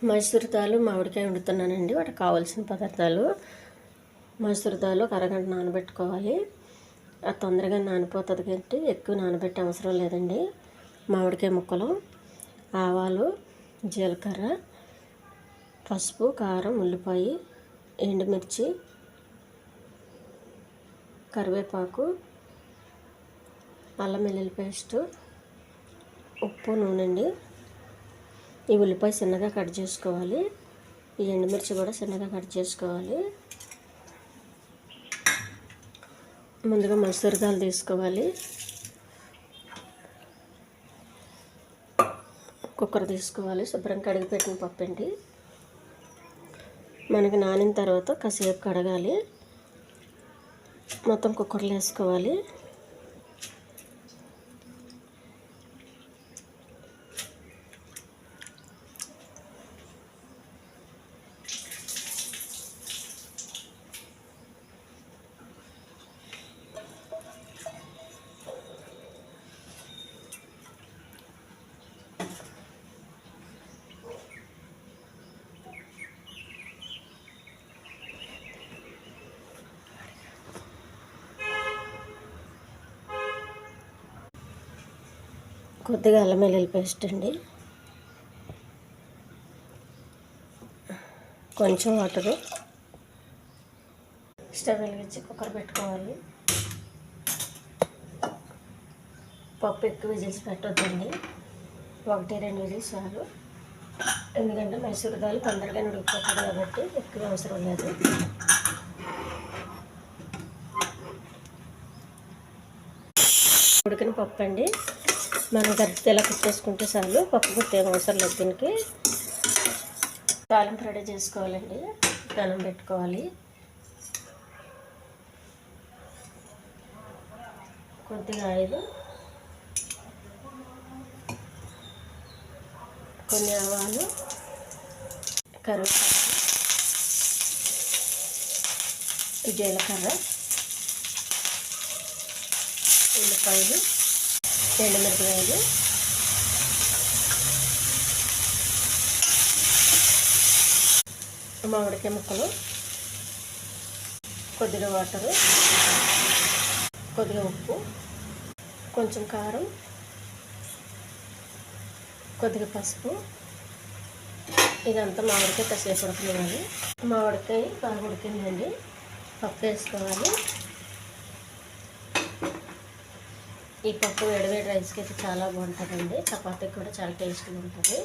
మైసూర్ దాలు మామిడికాయ వండుతున్నానండి. వాటికి కావాల్సిన పదార్థాలు: మైసూర్ దాలు ఒక అరగంట నానబెట్టుకోవాలి. అది తొందరగా నానిపోతుంది కాబట్టి ఎక్కువ నానబెట్టే అవసరం లేదండి. మామిడికాయ ముక్కలు, ఆవాలు, జీలకర్ర, పసుపు, కారం, ఉల్లిపాయ, ఎండుమిర్చి, కరివేపాకు, అల్లం వెల్లుల్లి పేస్టు, ఉప్పు, నూనె అండి. ఈ ఉల్లిపాయ చిన్నగా కట్ చేసుకోవాలి. ఈ ఎండుమిర్చి కూడా చిన్నగా కట్ చేసుకోవాలి. ముందుగా మసూర్ దాల్ తీసుకోవాలి. కుక్కర్ తీసుకోవాలి. శుభ్రం కడిగి పెట్టిన పప్పు అండి. మనకి నానిన తర్వాత కాసేపు కడగాలి. మొత్తం కుక్కర్లో వేసుకోవాలి. కొద్దిగా అల్లం వెల్లుల్లి పేస్ట్ అండి, కొంచెం వాటరు. స్టవ్ వెలిగించి కుక్కర్ పెట్టుకోవాలి. పప్పు ఎక్కువ విజిల్స్ పెట్టొద్దండి, 1-2 విజిల్స్ చాలు. ఎందుకంటే మైసూర్ దాల్ తొందరగా ఉడికిపోతుంది కాబట్టి ఎక్కువ అవసరం లేదు. ఉడికిన పప్పు అండి. మనం గరిటెతో ఇలా కుట్టేసుకుంటే చాలు. పప్పు కుట్టే అవసరం లేదు. దీనికి తాలింపు రెడీ చేసుకోవాలండి. పెనం పెట్టుకోవాలి. కొద్దిగా ఆయిల్, కొన్ని ఆవాలు, కరివేపాకు, జీలకర్ర, ఉల్లిపాయలు, ఎండుమిరపకాయలు, మామిడికాయ ముక్కలు, కొద్దిగా వాటరు, కొద్దిగా ఉప్పు, కొంచెం కారం, కొద్దిగా పసుపు. ఇదంతా మామిడికాయ కాసేపు ఉడకనివ్వాలి. మామిడికాయ బాగా ఉడికిందండి. పప్పు వేసుకోవాలి. ఈ పప్పు వేడివేడి రైస్కి అయితే చాలా బాగుంటుందండి. చపాతీకి కూడా చాలా టేస్ట్గా ఉంటుంది.